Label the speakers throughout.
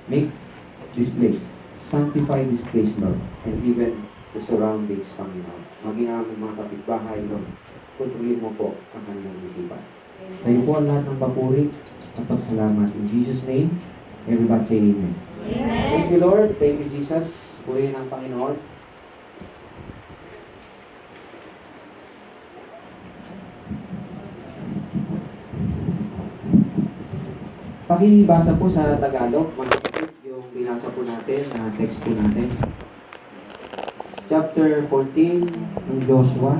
Speaker 1: Make this place, sanctify this place, Lord, and even the surroundings, Panginoon. Maging aming mga kapitbahay, Lord, kontrolin mo po ang kanilang isipan. Sa iyo po ang lahat ng papuri at pasalamat. In Jesus' name, everybody say Amen.
Speaker 2: Amen.
Speaker 1: Thank you, Lord. Thank you, Jesus. Purihin ang Panginoon. Pakibasa po sa Tagalog, yung binasa po natin, na text po natin. Chapter 14 ng Joshua.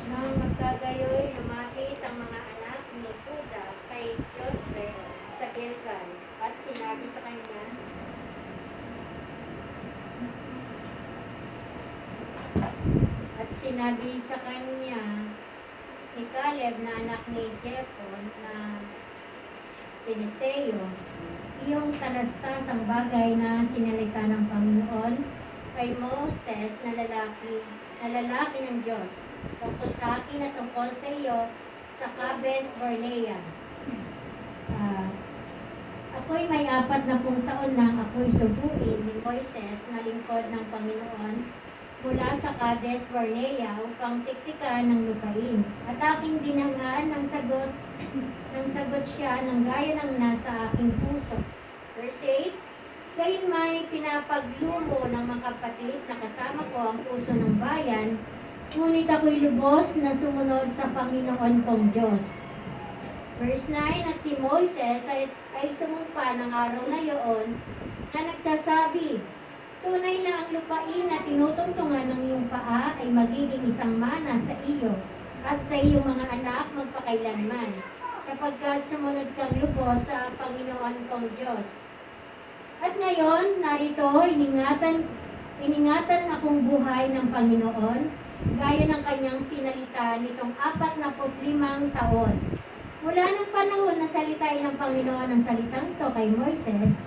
Speaker 2: Nang magkagayoy, lumapit ang mga anak ni Juda kay Joshua sa Gilgal at sinabi sa kanya, ni Caleb na anak ni Jephone na siniseo, iyong tanastas ang bagay na sinalita ng Panginoon kay Moses na lalaki ng Diyos, tungkol sa akin at tungkol sa iyo sa Cades Barnea. Ako'y may 40 taon nang ako'y subuin ni Moises na lingkod ng Panginoon mula sa Cades Barnea upang tiktikan ng lupain. At aking dinangaan ng sagot siya ng gaya ng nasa aking puso. Verse 8, gayon may pinapaglumo ng mga kapatid na kasama ko ang puso ng bayan, ngunit ako'y lubos na sumunod sa Panginoon kong Diyos. Verse 9, at si Moises ay sumumpa ng araw na iyon na nagsasabi, tunay na ang lupain na tinutungtungan ng iyong paa ay magiging isang mana sa iyo at sa iyong mga anak magpakailanman, sapagkat sumunod kang lubos sa Panginoon kong Diyos. At ngayon, narito, iningatan akong buhay ng Panginoon, gaya ng kanyang sinalita nitong 45 taon. Mula ng panahon na salitain ng Panginoon ang salitang ito kay Moises,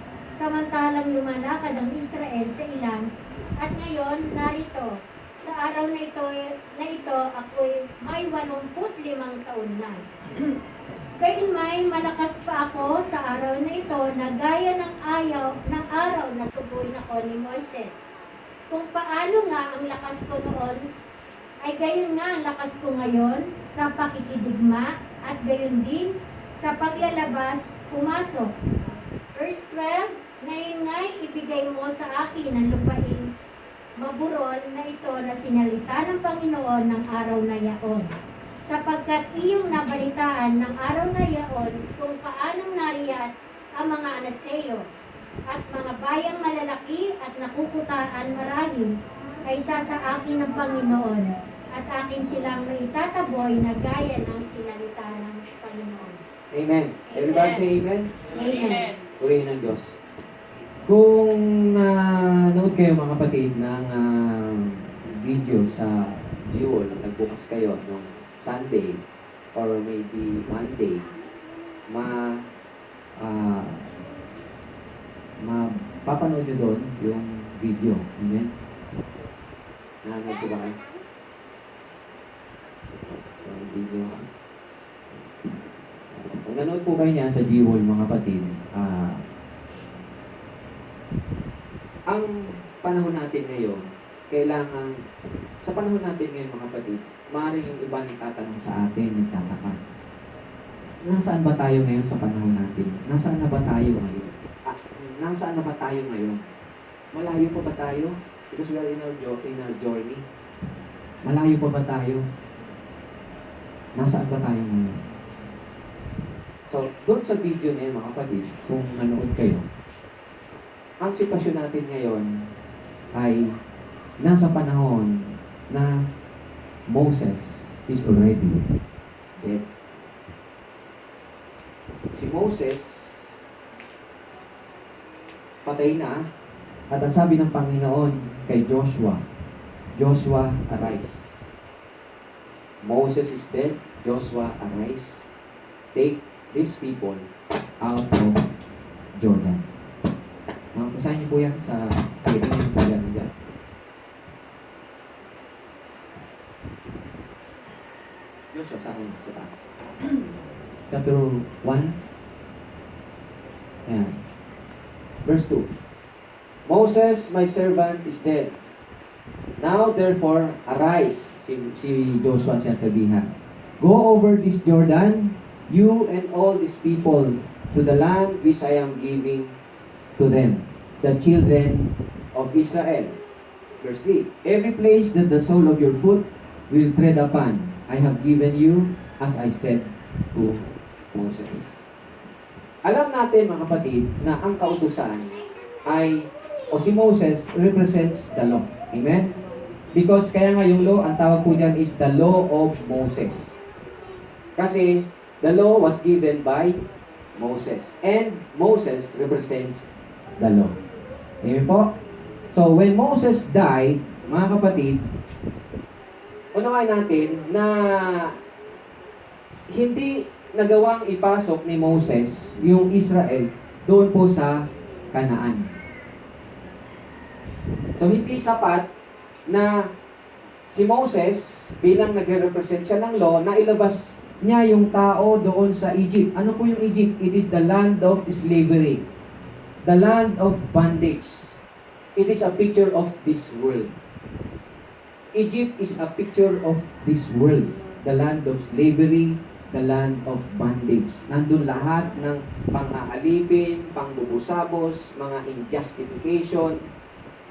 Speaker 2: samantalang lumalakad ang Israel sa ilan, at ngayon, narito, sa araw na ito ako'y may 85 taon na. Gayon may malakas pa ako sa araw na ito na gaya ng araw na subuin ako ni Moises. Kung paano nga ang lakas ko noon, ay gayon nga ang lakas ko ngayon sa pakikidigma at gayon din sa paglalabas, pumasok. Verse 12, ngayon nga'y ibigay mo sa akin ang lupain maburol na ito na sinalita ng Panginoon ng araw na yaon. Sapagkat iyong nabalitaan ng araw na yaon kung paanong nariyat ang mga Anaseo at mga bayang malalaki at nakukutaan marahil ay isa sa akin ng Panginoon at akin silang maitataboy na gaya ng sinalita ng Panginoon.
Speaker 1: Amen. Everybody say Amen.
Speaker 2: Amen.
Speaker 1: Purihin ng Diyos. Kung nanood kayo mga kapatid ng video sa Jewel, nagbukas kayo nung Sunday or maybe Monday, mapapanood nyo doon yung video. Amen? Nanood ko ba kayo? So, video. Kung nanood po kayo niya sa Jewel mga kapatid, ang panahon natin ngayon, kailangan, sa panahon natin ngayon mga kapatid, maaaring yung iba nagtatanong sa atin, nagtataka. Nasaan ba tayo ngayon sa panahon natin? Nasaan na ba tayo ngayon? Nasaan na ba tayo ngayon? Malayo pa ba tayo? Because we are in our journey. Malayo pa ba tayo? Nasaan ba tayo ngayon? So, doon sa video na yun mga kapatid, kung nanood kayo, ang sitwasyon natin ngayon ay nasa panahon na Moses is already dead. Si Moses patay na at ang sabi ng Panginoon kay Joshua, Joshua, arise. Moses is dead, Joshua, arise. Take these people out of Jordan. Basahin niyo po yan sa tingin niyo po yan dyan. Joshua, sa akin, sa taas. chapter 1. Ayan. Verse 2. Moses, my servant, is dead. Now, therefore, arise. Si Joshua siya sabihan. Go over this Jordan, you and all these people, to the land which I am giving to them, the children of Israel. Verse 3. Every place that the sole of your foot will tread upon, I have given you, as I said to Moses. Alam natin, mga kapatid, na ang kautusan ay, o si Moses, represents the law. Amen? Because kaya nga yung law, ang tawag po dyan is the law of Moses. Kasi the law was given by Moses. And Moses represents the law. Amen po? So, when Moses died, mga kapatid, unawain natin na hindi nagawang ipasok ni Moses yung Israel doon po sa Kanaan. So, hindi sapat na si Moses, bilang nagre-represent siya ng law, na ilabas niya yung tao doon sa Egypt. Ano po yung Egypt? It is the land of slavery. The land of bondage. It is a picture of this world. Egypt is a picture of this world. The land of slavery, the land of bondage. Nandun lahat ng pang-aalipin, pangbubusabos, mga injustification,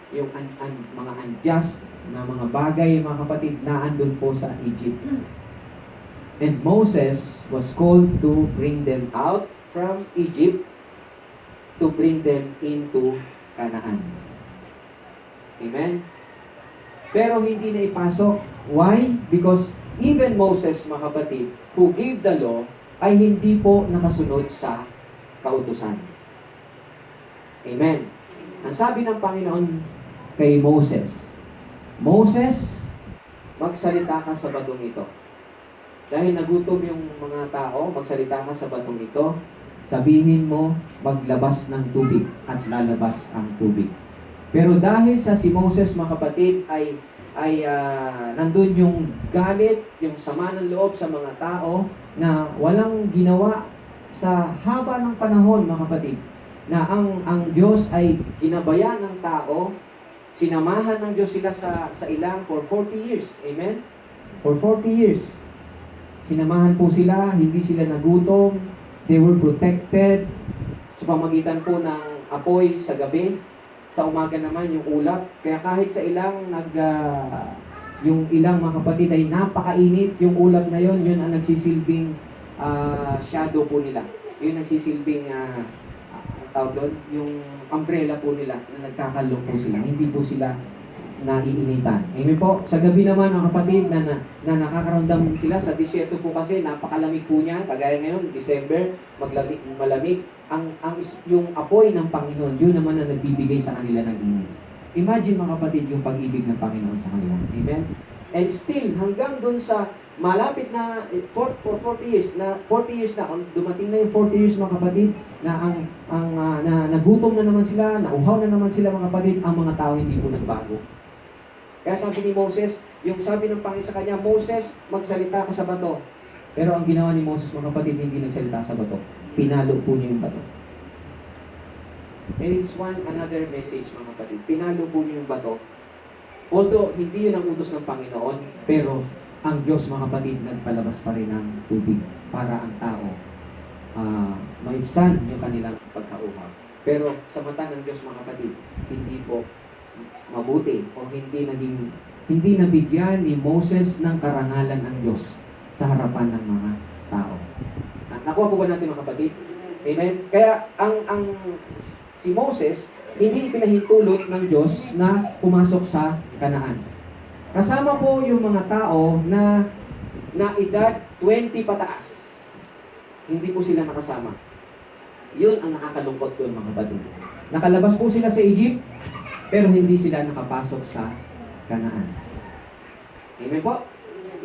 Speaker 1: yung mga unjust na mga bagay, mga kapatid, na andun po sa Egypt. And Moses was called to bring them out from Egypt, to bring them into Canaan. Amen? Pero hindi na ipasok. Why? Because even Moses, mga kapatid, who gave the law, ay hindi po nakasunod sa kautusan. Amen? Ang sabi ng Panginoon kay Moses, Moses, magsalita ka sa batong ito. Dahil nagutom yung mga tao, magsalita ka sa batong ito, sabihin mo, maglabas ng tubig at lalabas ang tubig. Pero dahil sa si Moses, mga kapatid, ay nandun yung galit, yung sama ng loob sa mga tao na walang ginawa sa haba ng panahon, mga kapatid, na ang Diyos ay ginabayan ng tao, sinamahan ng Diyos sila sa ilang for 40 years. Amen? For 40 years. Sinamahan po sila, hindi sila nagutom, they were protected sa pamagitan po ng apoy sa gabi, sa umaga naman yung ulap. Kaya kahit sa ilang yung ilang mga kapatid ay napakainit, yung ulap na yon, yun ang nagsisilbing shadow po nila. Yun nagsisilbing tawag doon, yung umbrella po nila na nagkakalong po sila. Hindi po sila naiinitan. Amen po. Sa gabi naman, mga kapatid, na nakakaramdam sila sa disyerto po kasi napakalamig po niya. Kagaya ngayon, December, malamig. Yung apoy ng Panginoon, yun naman ang nagbibigay sa kanila ng init. Imagine, mga kapatid, yung pag-ibig ng Panginoon sa kanila. Amen? And still, hanggang dun sa malapit na for 40 years na dumating na yung 40 years, mga kapatid, na nagutom na naman sila, nauhaw na naman sila, mga kapatid, ang mga tao hindi po nagbago. Kaya sabi ni Moses, yung sabi ng Panginoon sa kanya, Moses, magsalita ka sa bato. Pero ang ginawa ni Moses, mga kapatid, hindi nagsalita sa bato. Pinalo po niya yung bato. And it's another message, mga kapatid. Pinalo po niya yung bato. Although, hindi yun ang utos ng Panginoon, pero ang Diyos, mga kapatid, nagpalabas pa rin ng tubig para ang tao maibsan yung kanilang pagkauhaw. Pero sa mata ng Diyos, mga kapatid, hindi po mabuti o hindi nabigyan ni Moses ng karangalan ng Diyos sa harapan ng mga tao. Nakuha po ba natin, mga kapatid? Amen? Kaya si Moses, hindi pinahintulot ng Diyos na pumasok sa Kanaan. Kasama po yung mga tao na edad 20 pataas. Hindi po sila nakasama. Yun ang nakakalungkot doon, mga kapatid. Nakalabas po sila sa Egypt, pero hindi sila nakapasok sa Kanaan. Amen po?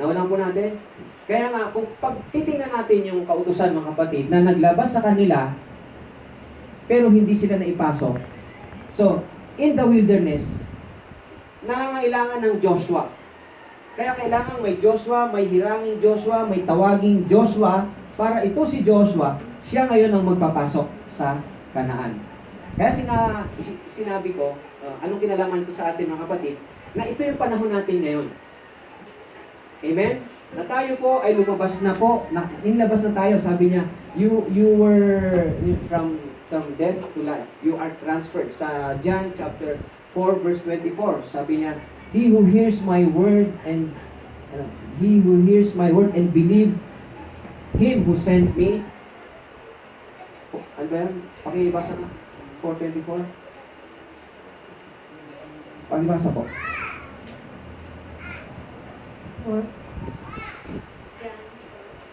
Speaker 1: Nawalan po natin? Kaya nga, kung pagtitingnan natin yung kautusan, mga kapatid, na naglabas sa kanila, pero hindi sila naipasok. So, in the wilderness, nangangailangan ng Joshua. Kaya kailangan may Joshua, may hirangin Joshua, may tawaging Joshua para ito si Joshua, siya ngayon ang magpapasok sa Kanaan. Kaya sinabi ko, anong kinalaman ko sa atin mga kapatid, na ito yung panahon natin ngayon. Amen? Na tayo po ay lumabas na po, nilabas na tayo, sabi niya, you were from death to life. You are transferred. Sa John chapter 4 verse 24, sabi niya, He who hears my word and believe Him who sent me. Ano ba yan? Pakibasa ka. 4:24. Pakibasa po.
Speaker 2: John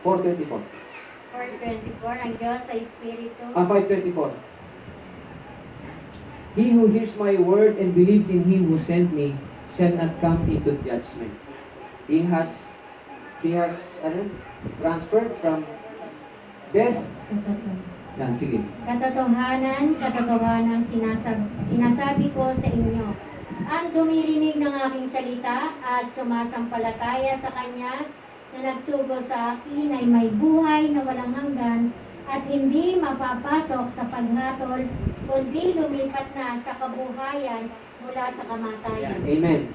Speaker 1: 4:24.
Speaker 2: 4:24, ang Diyos sa Espiritu.
Speaker 1: 5:24. He who hears my word and believes in Him who sent me shall not come into judgment. He has transferred from death. Yan, sige.
Speaker 2: Katotohanan, sinasabi ko sa inyo, ang dumirinig ng aking salita at sumasampalataya sa Kanya na nagsugo sa akin ay may buhay na walang hanggan at hindi mapapasok sa paghatol, kundi lumipat na sa kabuhayan mula sa kamatayan.
Speaker 1: Amen.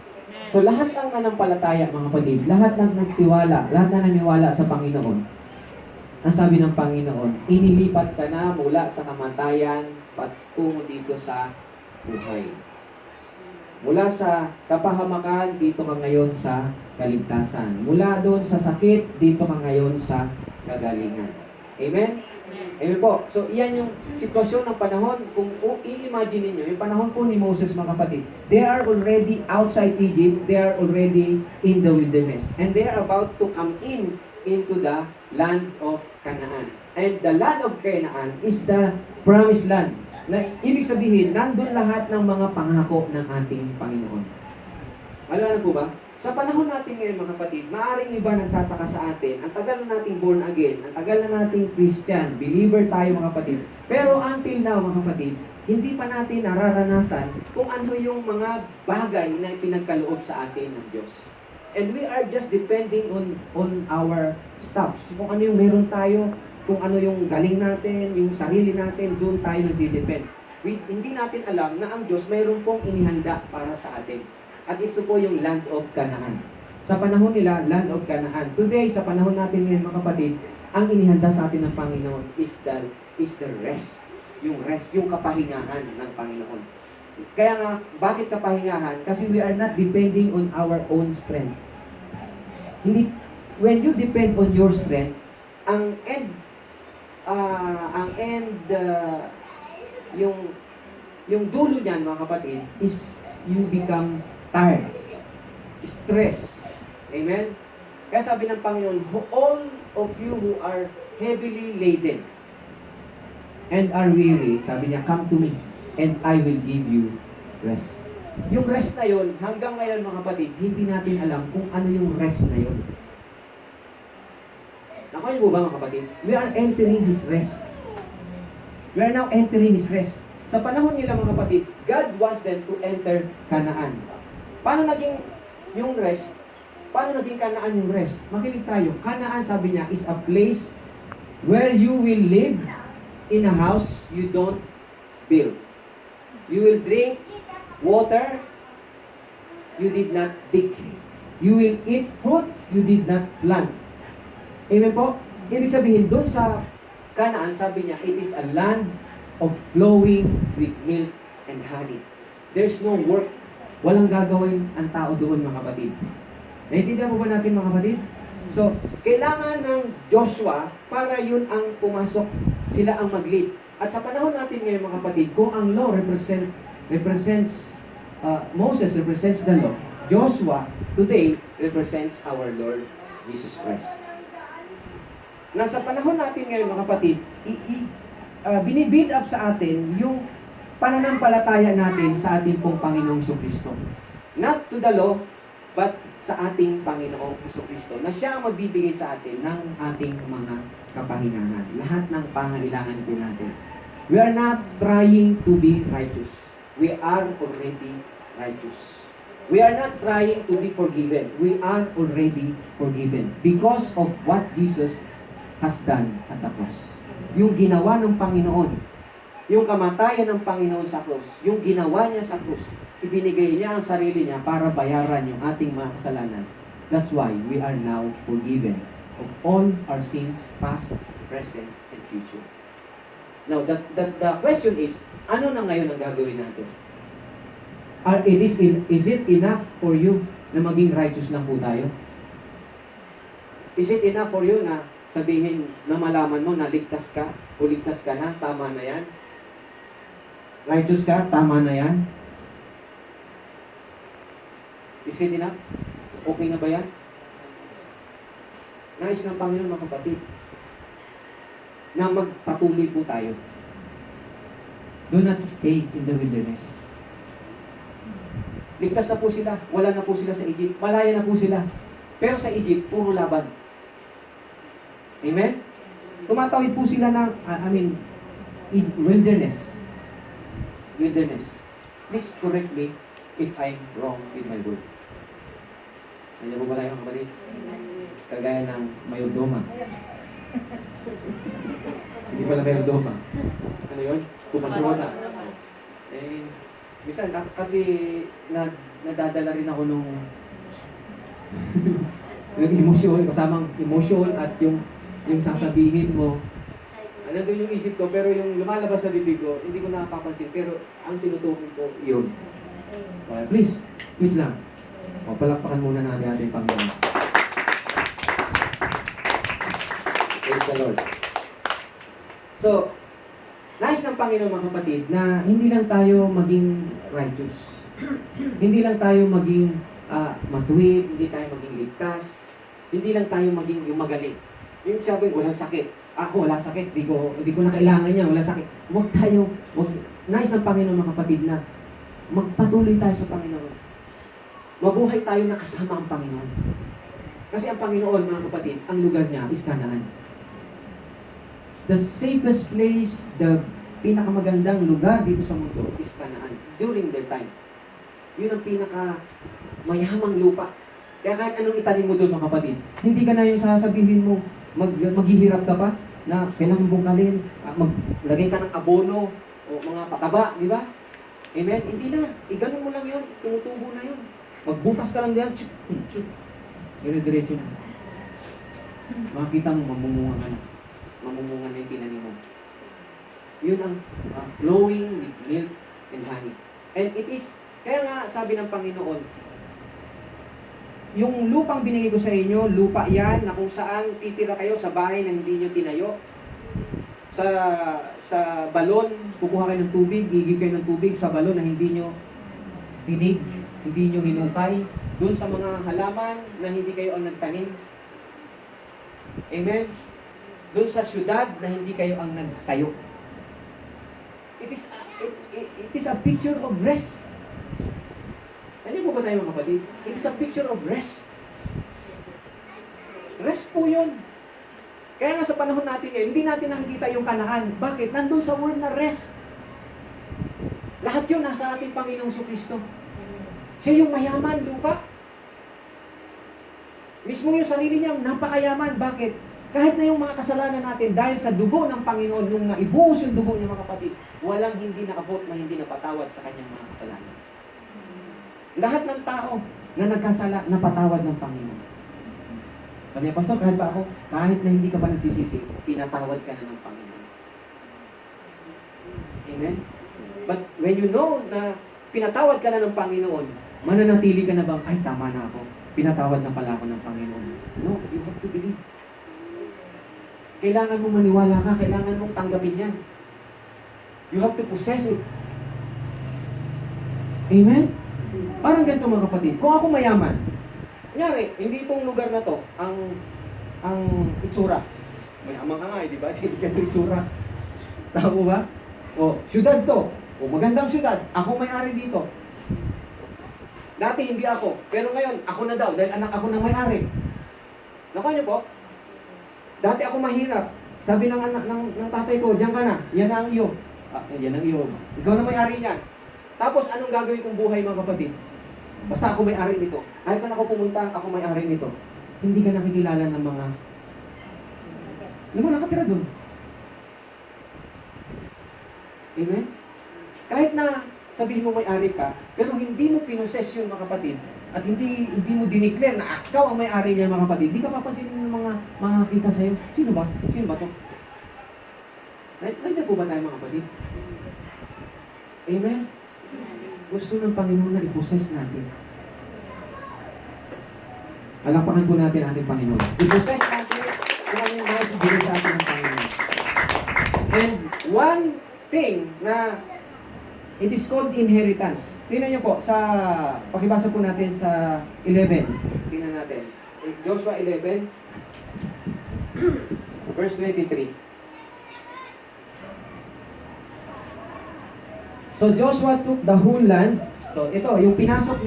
Speaker 1: So lahat ng nanampalataya mga kapatid, lahat ng nagtiwala, lahat na naniwala sa Panginoon, ang sabi ng Panginoon, inilipat ka na mula sa kamatayan patungo dito sa buhay. Mula sa kapahamakan, dito ka ngayon sa kaligtasan. Mula doon sa sakit, dito ka ngayon sa kagalingan. Amen? Amen po. So, iyan yung sitwasyon ng panahon. Kung i-imagine niyo yung panahon po ni Moses, mga kapatid, they are already outside Egypt, they are already in the wilderness. And they are about to come into the land of Canaan. And the land of Canaan is the promised land. Na ibig sabihin, nandun lahat ng mga pangako ng ating Panginoon. Alam na po ba? Sa panahon natin ngayon mga kapatid, maaaring iba nagtataka sa atin, ang tagal na nating born again, ang tagal na nating Christian, believer tayo mga kapatid. Pero until now mga kapatid, hindi pa natin nararanasan kung ano yung mga bagay na pinagkaloob sa atin ng Diyos. And we are just depending on our stuffs. Kung ano yung meron tayo, kung ano yung galing natin, yung sarili natin, doon tayo nagdidepend. Hindi natin alam na ang Diyos mayroon pong inihanda para sa atin. At ito po yung land of Canaan. Sa panahon nila, land of Canaan. Today, sa panahon natin ngayon mga kapatid, ang inihanda sa atin ng Panginoon is the rest. Yung rest, yung kapahingahan ng Panginoon. Kaya nga, bakit kapahingahan? Kasi we are not depending on our own strength. When you depend on your strength, yung dulo niyan mga kapatid is you become tired, stress. Amen? Kaya sabi ng Panginoon, all of you who are heavily laden and are weary, sabi niya, come to me and I will give you rest. Yung rest na yun, hanggang ngayon mga kapatid, hindi natin alam kung ano yung rest na yun. Nakuha mo ba mga kapatid? We are entering His rest. We are now entering His rest. Sa panahon nila mga kapatid, God wants them to enter Canaan. Paano naging yung rest? Paano naging Canaan yung rest? Makinig tayo. Canaan, sabi niya, is a place where you will live in a house you don't build. You will drink water you did not dig. You will eat fruit you did not plant. Amen po? Ibig sabihin, doon sa Canaan, sabi niya, it is a land of flowing with milk and honey. There's no work. Walang gagawin ang tao doon, mga kapatid. Naintindihan po ba natin, mga kapatid? So, kailangan ng Joshua para yun ang pumasok, sila ang mag-lead. At sa panahon natin ngayon, mga kapatid, kung ang law represents Moses represents the law, Joshua today represents our Lord Jesus Christ. Nasa panahon natin ngayon, mga kapatid, binibuild up sa atin yung pananampalataya natin sa ating pong Panginoong Kristo. Not to the law, but sa ating Panginoong Kristo, na siya ang magbibigay sa atin ng ating mga kapahingahan. Lahat ng pangangailangan po natin. We are not trying to be righteous. We are already righteous. We are not trying to be forgiven. We are already forgiven because of what Jesus has done at the cross. Yung ginawa ng Panginoon, yung kamatayan ng Panginoon sa krus, yung ginawa niya sa krus, ibinigay niya ang sarili niya para bayaran yung ating mga kasalanan. That's why we are now forgiven of all our sins, past, present, and future. Now, the question is, ano na ngayon ang gagawin natin? Is it enough for you na maging righteous lang po tayo? Is it enough for you na sabihin na malaman mo na ligtas ka o ligtas ka na, tama na yan? Righteous ka, tama na yan? Is it enough? Okay na ba yan? Nais ng Panginoon mga kapatid na magpatuloy po tayo. Do not stay in the wilderness. Ligtas na po sila. Wala na po sila sa Egypt. Malaya na po sila. Pero sa Egypt, puro laban. Amen? Tumatawid po sila ng, wilderness. Wilderness. Please correct me if I'm wrong with my word. Nandiyan po ba tayo mga kapatid? Kagaya ng mayordoma. Hindi pala mayordoma. Ano yun? Kumatrona. Minsan, kasi nadadala rin ako nung yung emosyon, kasamang emosyon at yung sasabihin mo. Nandun yung isip ko, pero yung lumalabas sa bibig ko, hindi ko napapansin. Pero ang tinutukoy ko, yun. Please lang. Palakpakan muna natin ating Panginoon. Praise the Lord. So, nais ng Panginoon mga kapatid na hindi lang tayo maging righteous. Hindi lang tayo maging matuwid, hindi tayo maging ligtas, hindi lang tayo maging yung magaling. Yung sabi, walang sakit. Ako, walang sakit. Hindi ko na kailangan niya, walang sakit. Nais ng Panginoon mga kapatid na magpatuloy tayo sa Panginoon. Mabuhay tayo na kasama ang Panginoon. Kasi ang Panginoon, mga kapatid, ang lugar niya is Kanaan. The safest place, the pinakamagandang lugar dito sa mundo is Kanaan during their time. Yun ang pinakamayamang lupa. Kaya kahit anong itanim mo doon, mga kapatid, hindi ka na yung sasabihin mo, maghihirap ka pa, na kailangan bungkalin, maglagay ka ng abono, o mga pataba, di ba? Amen? Hindi na. Iganon mo lang yun. Tumutubo na yun. Magbutas ka lang diyan. Dire-diretso na. Makita mo, mamumunga ka na. Mamumunga na yung tinanim mo. Yun ang flowing with milk and honey. And it is, kaya nga sabi ng Panginoon, yung lupang binigay ko sa inyo, lupa yan na kung saan titira kayo sa bahay na hindi nyo tinayo. Sa balon, kukuha kayo ng tubig, gigib kayo ng tubig sa balon na hindi nyo dinig, hindi nyo hinukay. Doon sa mga halaman na hindi kayo ang nagtanim. Amen? Doon sa syudad na hindi kayo ang nagtayo. It is a picture of rest. Ano po ba tayo mga kapatid? It is a picture of rest. Rest po yun. Kaya nga sa panahon natin ngayon, hindi natin nakikita yung Kanaan. Bakit? Nandun sa word na rest. Lahat yun nasa ating Panginoong Kristo. Siya yung mayaman, lupa. Mismo yung sarili niya, napakayaman. Bakit? Kahit na yung mga kasalanan natin, dahil sa dugo ng Panginoon, nung naibuhos yung dugo niya mga kapatid, walang hindi nakabot na hindi napatawad sa kanyang mga kasalanan. Lahat ng tao na nagkasala, napatawad ng Panginoon. Kami, Pastor, kahit ba ako, kahit na hindi ka pa nagsisisi, pinatawad ka na ng Panginoon. Amen? But when you know na pinatawad ka na ng Panginoon, mananatili ka na bang, ay, tama na ako. Pinatawad na pala ako ng Panginoon. No, you have to believe. Kailangan mong maniwala ka, kailangan mong tanggapin yan. You have to possess it. Amen? Parang ganito mga kapatid. Kung ako mayaman, kunyari, hindi itong lugar na to, ang itsura. Mayaman ka nga di ba? Hindi ka itsura. Tama ba? O, syudad to. O, magandang syudad. Ako may-ari dito. Dati hindi ako. Pero ngayon, ako na daw. Dahil anak ako ng may-ari. Nakuha niyo po? Dati ako mahirap. Sabi ng tatay ko, diyan ka na. Yan ang iyo. Yan ang iyo. Ikaw na may-ari niyan. Tapos, anong gagawin kong buhay mga kapatid? Basta ako may-ari nito. Kahit saan ako pumunta, ako may-ari nito. Hindi ka nakikilala ng mga Walang nakatira doon. Amen? Kahit na sabihin mo may-ari ka, pero hindi mo pinoses yun mga kapatid, at hindi mo dineclare na ikaw ang may-ari niya mga kapatid, di ka papansin ng mga makakita sa'yo. Sino ba? Sino ba to? Nandiyan po ba tayo mga kapatid? Amen? Gusto ng Panginoon na i-possess natin. Alapakan po natin ating Panginoon. I-possess natin kung ano yung nasa bigay sa atin ng Panginoon. And one thing na it is called inheritance. Tingnan niyo po, pakibasa po natin sa 11. Tingnan natin. Joshua 11, verse 23. So Joshua took the whole land. So ito, yung pinasok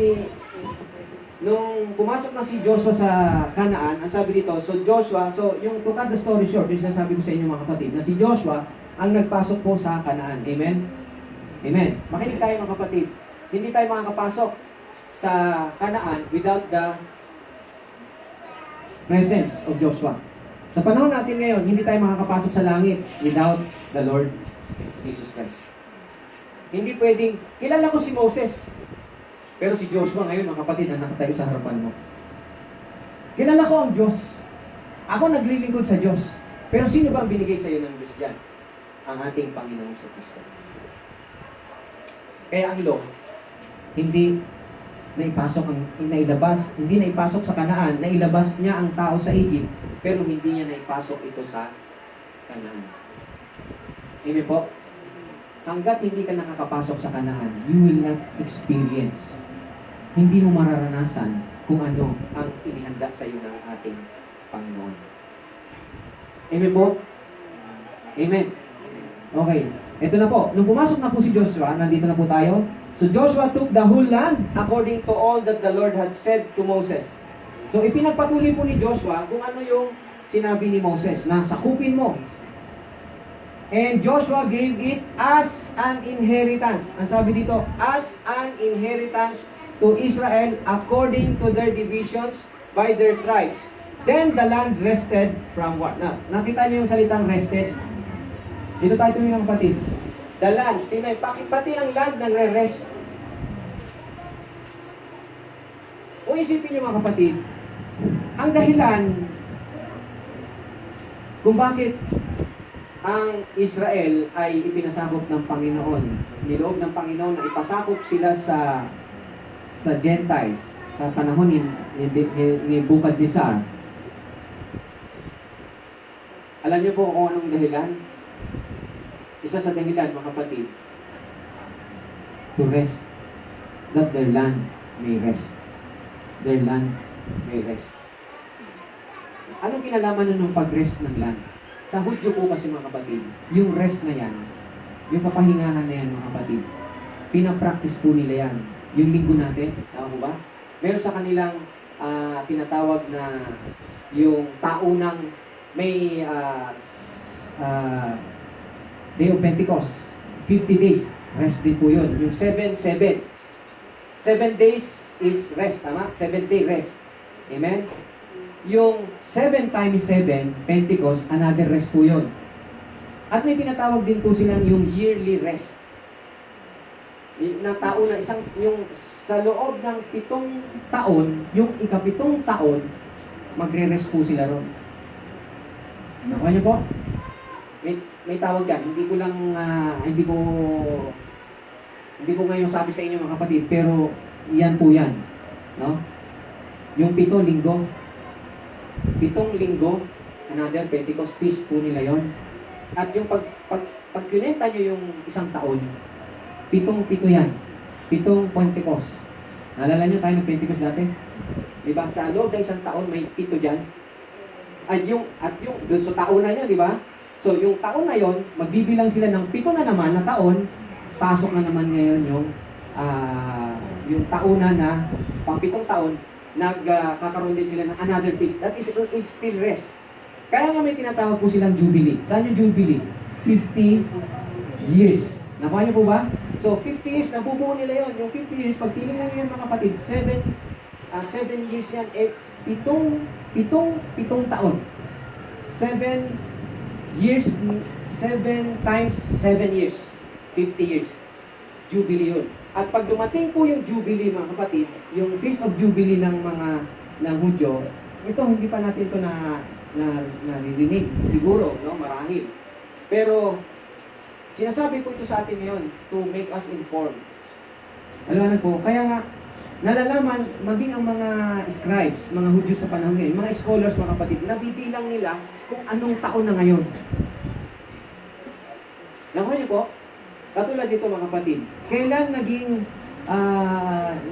Speaker 1: nung pumasok na si Joshua sa Canaan, ang sabi dito, so Joshua, yung to cut the story short, yung sinasabi ko sa inyo mga kapatid, na si Joshua ang nagpasok po sa Canaan. Amen? Amen. Makinig tayo mga kapatid. Hindi tayo makakapasok sa Canaan without the presence of Joshua. Sa panahon natin ngayon, hindi tayo makakapasok sa langit without the Lord Jesus Christ. Hindi pwedeng, kilala ko si Moses, pero si Joshua ngayon, mga kapatid, na nakatayo sa harapan mo. Kilala ko ang Diyos. Ako naglilingkod sa Diyos. Pero sino ba ang binigay sa iyo ng Diyos dyan? Ang ating Panginoon sa Kristo. Kaya ang law, hindi naipasok sa Canaan, nailabas niya ang tao sa Egypt, pero hindi niya naipasok ito sa Canaan. Amen po? Hanggat hindi ka nakakapasok sa Canaan, you will not experience. Hindi mo mararanasan kung ano ang inihanda sa iyo ng ating Panginoon. Amen po? Amen. Okay. Ito na po. Nung pumasok na po si Joshua, nandito na po tayo. So Joshua took the whole land according to all that the Lord had said to Moses. So ipinagpatuloy po ni Joshua kung ano yung sinabi ni Moses na sakupin mo. And Joshua gave it as an inheritance. Ang sabi dito, as an inheritance to Israel according to their divisions by their tribes. Then the land rested from what? Na, nakita niyo yung salitang rested? Dito tayo tumingin ng kapatid. The land, pati ang land nagre-rest. O isipin niyo mga kapatid, ang dahilan kung bakit ang Israel ay ipinasakop ng Panginoon, niloob ng Panginoon na ipasakop sila sa Gentiles sa panahon ni Nebukadnezar. Alam niyo po kung anong dahilan? Isa sa dahilan, mga kapatid, to rest, that their land may rest. Their land may rest. Anong kinalaman nun ng pag-rest ng land? Sa Hudyo po kasi mga kapatid, yung rest na yan, yung kapahingahan na yan mga kapatid, pinapractice po nila yan. Yung linggo natin, tama mo ba? Meron sa kanilang tinatawag na yung taunang may Day of Pentecost, 50 days, rest din po yun. Yung 7 days is rest, tama? 7-day rest. Amen? Yung 7 times 7, Pentecost, another rest po yun. At may tinatawag din po silang yung yearly rest. Na taon na yung sa loob ng 7 taon, yung ika-7 taon, magre-rest po sila ron. Nakuha niyo po? May tawag dyan. Hindi ko ngayon sabi sa inyo mga kapatid, pero yan po yan. No? Yung 7 linggo, 7 linggo, another Pentecost feast po nila yon. At yung pag kinenta nyo yung isang taon, 7 yan. 7 Pentecost. Naalala nyo tayo ng Pentecost dati? Diba? Sa loob ng isang taon, may 7 dyan. At yung doon sa taonan nyo, di ba? So, yung taon na yon, magbibilang sila ng 7 na naman na taon, pasok na naman ngayon yung taonan na, pang 7 taon, nagkakaroon din sila ng another feast. That is still rest. Kaya nga may tinatawag po silang Jubilee. Saan yung Jubilee? 50 years. Nakuha niyo po ba? So, 50 years, nabubuo nila yon. Yung 50 years, pag tinignan niyo yung mga kapatid, 7 years yan, 7 taon. 7 years, 7 times 7 years, 50 years. Jubilee yun. At pag dumating po yung Jubilee, mga kapatid, yung Feast of Jubilee ng Hudyo, ito hindi pa natin ito naririnig. Siguro, no? Marahil. Pero, sinasabi po ito sa atin ngayon to make us informed. Alam na po, kaya nga, nalalaman, maging ang mga scribes, mga Hudyo sa panahon ngayon, mga scholars, mga kapatid, nabibilang nila kung anong taon na ngayon. Nakuha niyo po? Katulad dito mga kapatid, kailan naging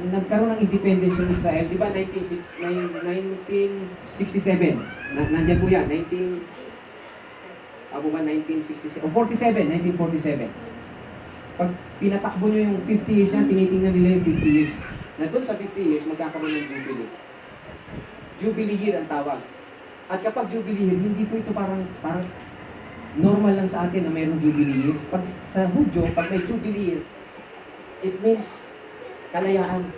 Speaker 1: nagkaroon ng independence ng Israel? Di ba 1967? Nandiyan po yan, 1967, o 1947. Pag pinatakbo nyo yung 50 years yan, tinitingnan nila yung 50 years. Na doon sa 50 years, magkakaroon ng Jubilee. Jubilee year ang tawag. At kapag Jubilee year, hindi po ito parang normal lang sa atin na mayroong Jubilee year. Pag sa Hudyo, pag may Jubilee year, it means kalayaan.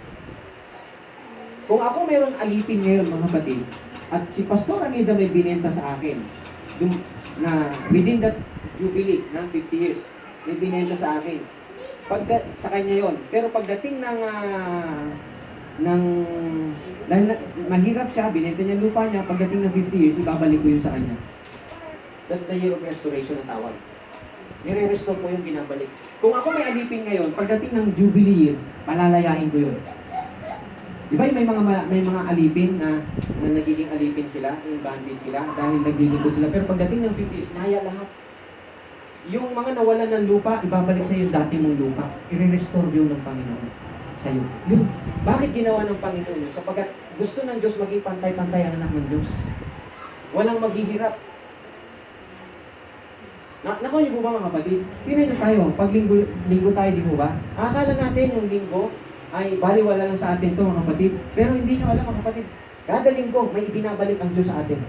Speaker 1: Kung ako mayroong alipin ngayon, mga kapatid, at si Pastor Anida may binenta sa akin, na within that Jubilee, na 50 years, may binenta sa akin. Sa kanya yon. Pero pagdating dahil mahirap siya, binenta niya lupa niya, pagdating ng 50 years, ibabalik ko yun sa kanya. That's the year of restoration na tawag. Nire-restore ko yung binabalik. Kung ako may alipin ngayon, pagdating ng Jubilee year, palalayain ko yun. Di ba may mga alipin na nagiging alipin sila, yung bandit sila, dahil naglilingkod sila. Pero pagdating ng 50 years, naya lahat. Yung mga nawalan ng lupa, ibabalik sa yung dati mong lupa. I-restore yun ng Panginoon sa iyo. Yun. Bakit ginawa ng Panginoon yun? Sapagkat gusto ng Diyos maging pantay-pantay ang anak ng Diyos. Walang maghihirap. Nakuha niyo po ba mga kapatid? Tingnan tayo, pag linggo tayo, di po ba? Akala natin yung linggo ay baliwala lang sa atin to mga kapatid. Pero hindi nyo alam mga kapatid, kada linggo may ibinabalik ang Diyos sa atin.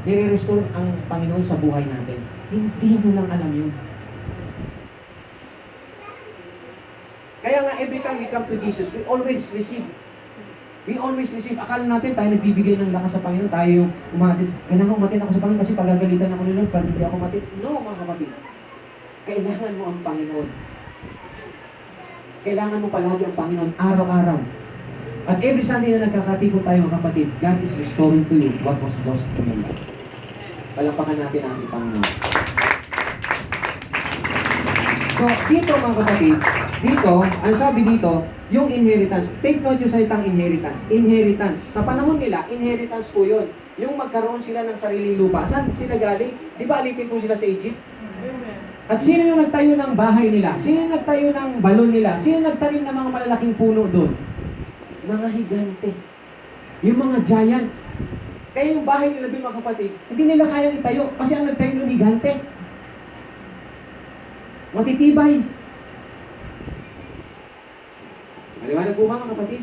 Speaker 1: Nire-restore ang Panginoon sa buhay natin. Hindi nyo lang alam yun. Kaya nga, every time we come to Jesus, we always receive. We always receive. Akala natin tayo nagbibigay ng lakas sa Panginoon, tayo yung umatid. Kailangan umatid ako sa Panginoon kasi pagagalitan ako nila pag hindi ako umatid. No, mga kapatid. Kailangan mo ang Panginoon. Kailangan mo palagi ang Panginoon araw-araw. At every Sunday na nagkakatipon tayo mga kapatid, God is restoring to you what was lost in your life. Palakpakan natin ang ating Panginoon. So, dito mga kapatid, dito, ang sabi dito, yung inheritance. Take note yung salitang inheritance. Inheritance. Sa panahon nila, inheritance po yun. Yung magkaroon sila ng sariling lupa. Saan sila galing? Di ba alipin po sila sa Egypt? At sino yung nagtayo ng bahay nila? Sino yung nagtayo ng balon nila? Sino yung nagtanim ng mga malalaking puno doon? Mga higante. Yung mga giants. Kaya yung bahay nila doon mga kapatid, hindi nila kaya itayo kasi ang nagtayo ng higante. Matitibay. Maliwanag po ba mga kapatid?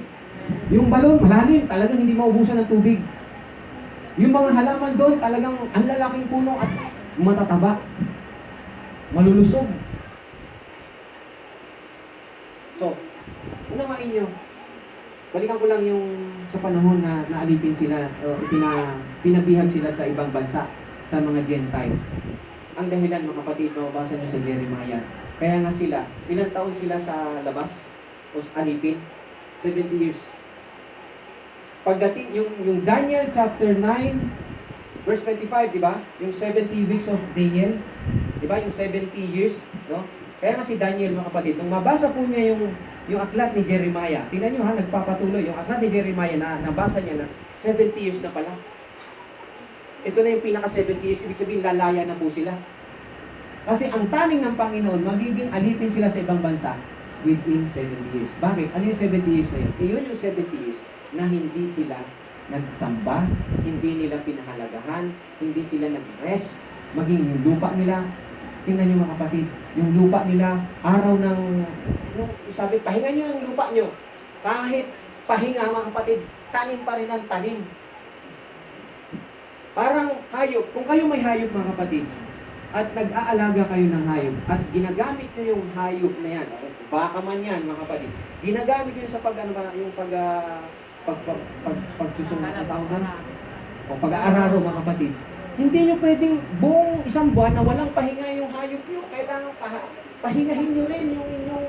Speaker 1: Yung balon, malalim, talagang hindi maubusan ng tubig. Yung mga halaman doon, talagang ang lalaking puno at matataba. Malulusog. So, unawain nyo, balikan ko lang yung sa panahon na naalipin sila, pinabihag sila sa ibang bansa, sa mga Gentile. Ang dahilan mga kapatid, mabasa nyo sa Jeremiah. Kaya nga sila, ilang taon sila sa labas o sa alipin? 70 years. Pagdating, yung Daniel chapter 9, verse 25, di ba? Yung 70 weeks of Daniel, di ba? Yung 70 years, no? Kaya nga si Daniel, mga kapatid, nung mabasa po niya yung aklat ni Jeremiah, tingnan nyo ha, nagpapatuloy, yung aklat ni Jeremiah na nabasa niya na 70 years na pala. Ito na yung pinaka 70 years, ibig sabihin lalaya na po sila. Kasi ang taning ng Panginoon, magiging alipin sila sa ibang bansa within 70 years. Bakit? Ano yung 70 years na yun? Yun yung 70 years na hindi sila nagsamba, hindi nila pinahalagahan, hindi sila nag-rest, maging yung lupa nila. Tingnan nyo mga kapatid, yung lupa nila, araw ng, sabi, pahinga nyo yung lupa nyo. Kahit pahinga mga kapatid, tanim pa rin ang tanim. Parang hayop. Kung kayo may hayop mga kapatid, at nag-aalaga kayo ng hayop, at ginagamit nyo yung hayop na yan, baka man yan mga kapatid, ginagamit nyo sa pagsusunod ng tao na, o pag-aararo mga kapatid, Hindi nyo pwedeng buong isang buwan na walang pahinga yung hayop nyo. Kailangan pahingahin nyo rin yung inyong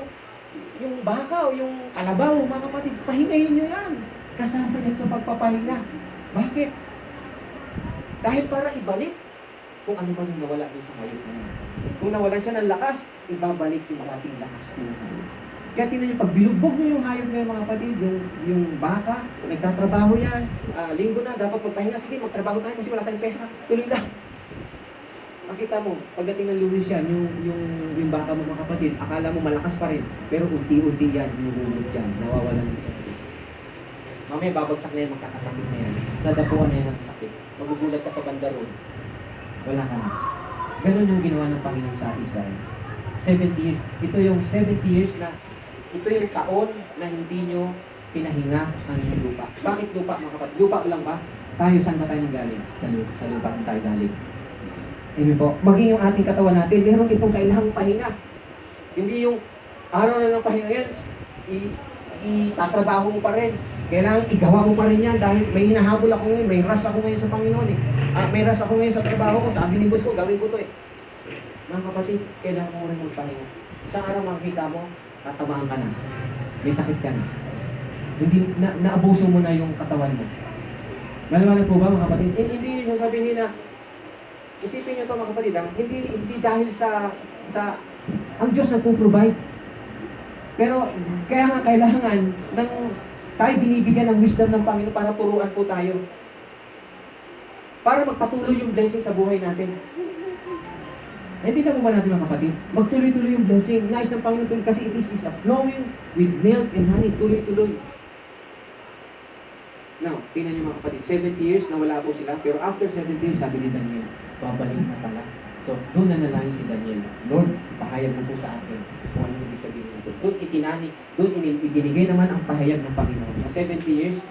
Speaker 1: yung baka o yung kalabaw, mga kapatid. Pahingahin nyo yan. Kasama yan sa pagpapahinga. Bakit? Dahil para ibalik kung ano man yung nawala din sa hayop na yun. Kung nawalan siya ng lakas, ibabalik yung dating lakas ng hayop. Kaya tingnan nyo, pag binugbog nyo yung hayop na yun, mga kapatid, yung baka, nagtatrabaho yan, linggo na, dapat magpahinga, sige, magtrabaho tayo kasi wala tayong pera, tuloy lang. Makita mo, pagdating ng lunes yan, yung baka mo, mga kapatid, akala mo malakas pa rin, pero unti-unti yan, hinuhulog yan, nawawalan din siya ng lakas. Mamaya babagsak na yan, magkakasakit na yan. Sa dapuan na yan ang sakit. Magugulat ka sa bandaron, wala ka na. Ganon yung ginawa ng Panginoon sa Israel. 70 years. Ito yung 70 years na, ito yung taon na hindi nyo pinahinga ang inyong lupa. Bakit lupa, mga kapatid? Lupa lang ba? Tayo, saan ba tayo nanggaling? Sa lupa kung tayo galing. Amen po. Maging yung ating katawan natin, meron itong kailangang pahinga. Hindi yung araw na ng pahinga yan, itatrabaho mo pa rin. Kailangan igawa mo pa rin yan dahil may hinahabol ako ngayon, may rush ako ngayon sa Panginoon eh. May rush ako ngayon sa trabaho ko, sabi ni boss ko, gawin ko to eh. Mga kapatid, kailangan mo rin magpahinga. Isang araw makikita mo, tatamaan ka na. May sakit ka na. Hindi, naabuso mo na yung katawan mo. Malaman po ba mga kapatid? Hindi sasabihin na, isipin nyo to mga kapatid ha, hindi dahil sa ang Diyos nagpo-provide. Pero kaya nga kailangan ng tayo binibigyan ng wisdom ng Panginoon para turuan po tayo. Para magpatuloy yung blessing sa buhay natin. Naintindihan mo ba natin mga kapatid? Magtuloy-tuloy yung blessing. Nais ng Panginoon kasi it is a flowing with milk and honey. Tuloy-tuloy. Now, tingnan nyo mga kapatid. 70 years na wala po sila. Pero after 70 years, sabi ni Daniel, babalik na pala. So, doon na nalangin si Daniel. Lord, pahayag mo po sa akin kung ano ibig sabihin nito. Doon itinani, doon ibinigay naman ang pahayag ng Panginoon. Na 70 years,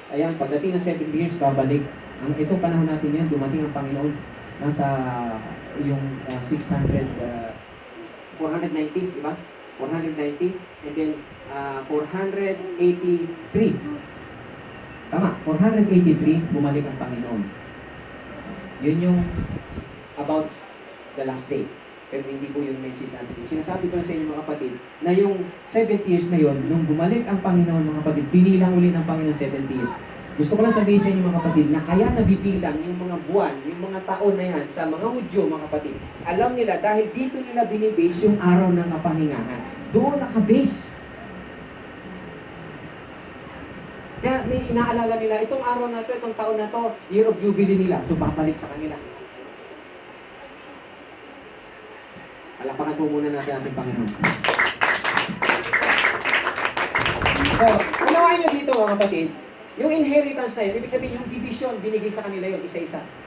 Speaker 1: ayan, pagdating ng 70 years, babalik. Ang itong panahon natin yan, dumating ang Panginoon. Nasa yung 490, di ba? 490, and then 483. Tama, 483, bumalik ang Panginoon. Yun yung about the last day. Pero hindi po yung message natin. Sinasabi ko na sa inyo mga kapatid, na yung 70 years na yun, nung bumalik ang Panginoon mga kapatid, binilang uli ng Panginoon 70 years. Gusto ko lang sabihin sa inyo mga kapatid, na kaya nabibilang yung mga buwan, yung mga taon na yan sa mga Hudyo mga kapatid. Alam nila, dahil dito nila binibase yung araw ng kapahingahan. Doon nakabase. Kaya may inaalala nila, itong araw na to, itong taon na to, year of jubilee nila. So babalik sa kanila. Palapakan po muna natin ating Panginoon. So, unawain nyo dito mga kapatid, yung inheritance na yun, ibig sabihin yung division, binigay sa kanila yun, isa-isa.